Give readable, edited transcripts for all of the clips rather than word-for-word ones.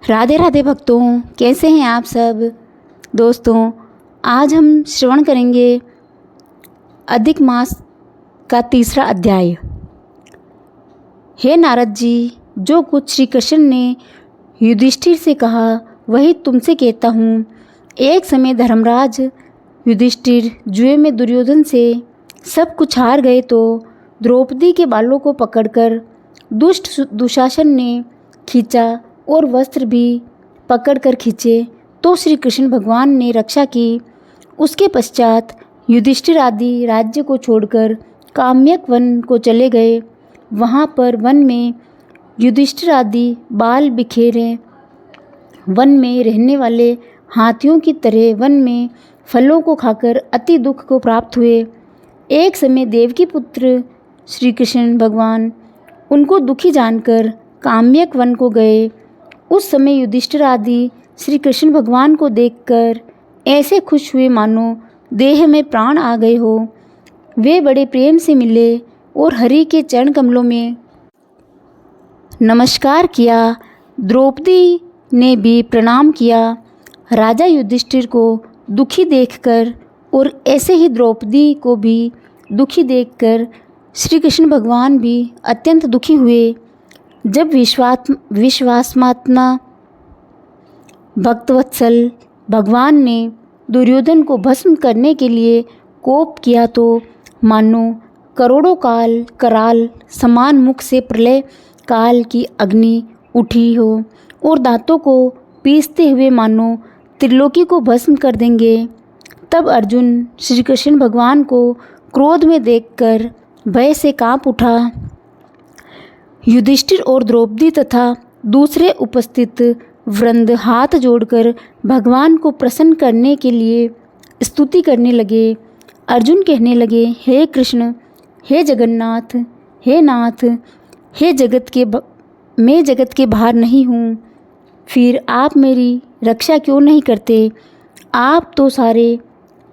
राधे राधे भक्तों, कैसे हैं आप सब। दोस्तों, आज हम श्रवण करेंगे अधिक मास का तीसरा अध्याय। हे नारद जी, जो कुछ श्री कृष्ण ने युधिष्ठिर से कहा वही तुमसे कहता हूँ। एक समय धर्मराज युधिष्ठिर जुए में दुर्योधन से सब कुछ हार गए तो द्रौपदी के बालों को पकड़कर दुष्ट दुशासन ने खींचा और वस्त्र भी पकड़कर खींचे तो श्री कृष्ण भगवान ने रक्षा की। उसके पश्चात युधिष्ठिर आदि राज्य को छोड़कर काम्यक वन को चले गए। वहाँ पर वन में युधिष्ठिर आदि बाल बिखेरे वन में रहने वाले हाथियों की तरह वन में फलों को खाकर अति दुख को प्राप्त हुए। एक समय देवकी पुत्र श्री कृष्ण भगवान उनको दुखी जानकर काम्यक वन को गए। उस समय युधिष्ठिर आदि श्री कृष्ण भगवान को देखकर ऐसे खुश हुए मानो देह में प्राण आ गए हो। वे बड़े प्रेम से मिले और हरि के चरण कमलों में नमस्कार किया। द्रौपदी ने भी प्रणाम किया। राजा युधिष्ठिर को दुखी देखकर और ऐसे ही द्रौपदी को भी दुखी देखकर श्री कृष्ण भगवान भी अत्यंत दुखी हुए। जब विश्वासमात्मा भक्तवत्सल भगवान ने दुर्योधन को भस्म करने के लिए कोप किया तो मानो करोड़ों कराल समान मुख से प्रलय काल की अग्नि उठी हो और दांतों को पीसते हुए मानो त्रिलोकी को भस्म कर देंगे। तब अर्जुन श्री कृष्ण भगवान को क्रोध में देखकर भय से कांप उठा। युधिष्ठिर और द्रौपदी तथा दूसरे उपस्थित वृंद हाथ जोड़कर भगवान को प्रसन्न करने के लिए स्तुति करने लगे। अर्जुन कहने लगे, हे कृष्ण, हे जगन्नाथ, हे नाथ, मैं जगत के बाहर नहीं हूँ, फिर आप मेरी रक्षा क्यों नहीं करते। आप तो सारे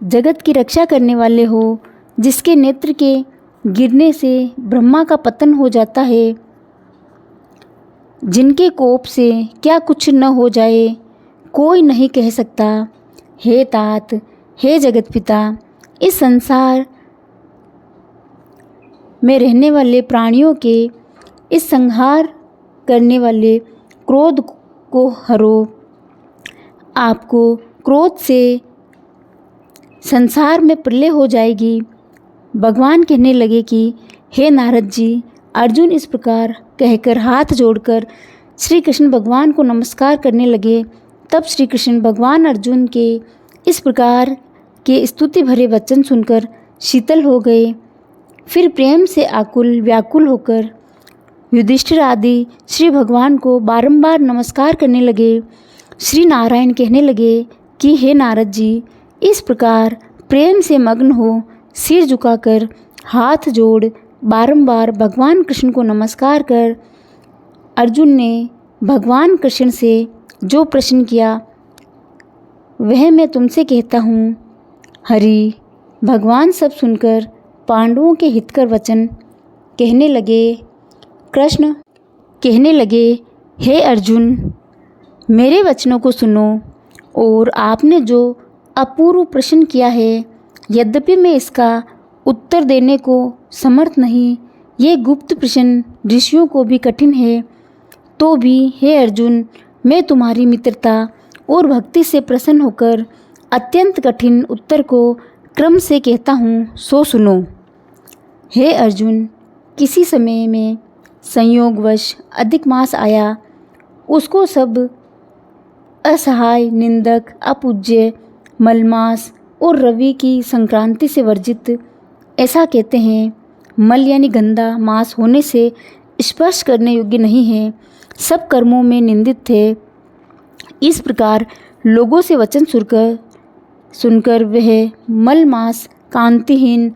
जगत की रक्षा करने वाले हो, जिसके नेत्र के गिरने से ब्रह्मा का पतन हो जाता है, जिनके कोप से क्या कुछ न हो जाए कोई नहीं कह सकता। हे तात, हे जगत पिता, इस संसार में रहने वाले प्राणियों के इस संहार करने वाले क्रोध को हरो। आपको क्रोध से संसार में प्रलय हो जाएगी। भगवान कहने लगे कि हे नारद जी, अर्जुन इस प्रकार कहकर हाथ जोड़कर श्री कृष्ण भगवान को नमस्कार करने लगे। तब श्री कृष्ण भगवान अर्जुन के इस प्रकार के स्तुति भरे वचन सुनकर शीतल हो गए। फिर प्रेम से आकुल व्याकुल होकर युधिष्ठिर आदि श्री भगवान को बारंबार नमस्कार करने लगे। श्री नारायण कहने लगे कि हे नारद जी, इस प्रकार प्रेम से मग्न हो सिर झुकाकर हाथ जोड़ बारंबार भगवान कृष्ण को नमस्कार कर अर्जुन ने भगवान कृष्ण से जो प्रश्न किया वह मैं तुमसे कहता हूँ। हरि भगवान सब सुनकर पांडवों के हितकर वचन कहने लगे। कृष्ण कहने लगे, हे अर्जुन, मेरे वचनों को सुनो और आपने जो अपूर्व प्रश्न किया है, यद्यपि मैं इसका उत्तर देने को समर्थ नहीं, ये गुप्त प्रश्न ऋषियों को भी कठिन है, तो भी हे अर्जुन, मैं तुम्हारी मित्रता और भक्ति से प्रसन्न होकर अत्यंत कठिन उत्तर को क्रम से कहता हूँ, सो सुनो। हे अर्जुन, किसी समय में संयोगवश अधिक मास आया। उसको सब असहाय, निंदक, अपूज्य, मलमास और रवि की संक्रांति से वर्जित ऐसा कहते हैं। मल यानी गंदा मास होने से स्पर्श करने योग्य नहीं है, सब कर्मों में निंदित थे। इस प्रकार लोगों से वचन सुनकर वह मल मास कांतिहीन,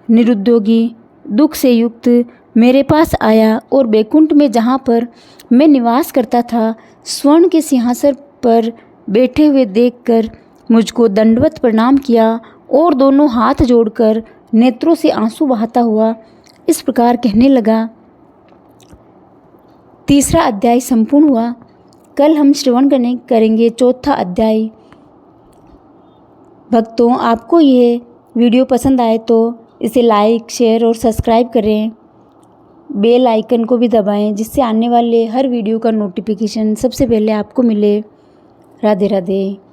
निरुद्योगी, दुख से युक्त मेरे पास आया और बैकुंठ में जहाँ पर मैं निवास करता था, स्वर्ण के सिंहासन पर बैठे हुए देखकर मुझको दंडवत प्रणाम किया और दोनों हाथ जोड़कर नेत्रों से आंसू बहाता हुआ इस प्रकार कहने लगा। तीसरा अध्याय संपूर्ण हुआ। कल हम श्रवण करेंगे चौथा अध्याय। भक्तों, आपको ये वीडियो पसंद आए तो इसे लाइक, शेयर और सब्सक्राइब करें। बेल आइकन को भी दबाएं जिससे आने वाले हर वीडियो का नोटिफिकेशन सबसे पहले आपको मिले। राधे राधे।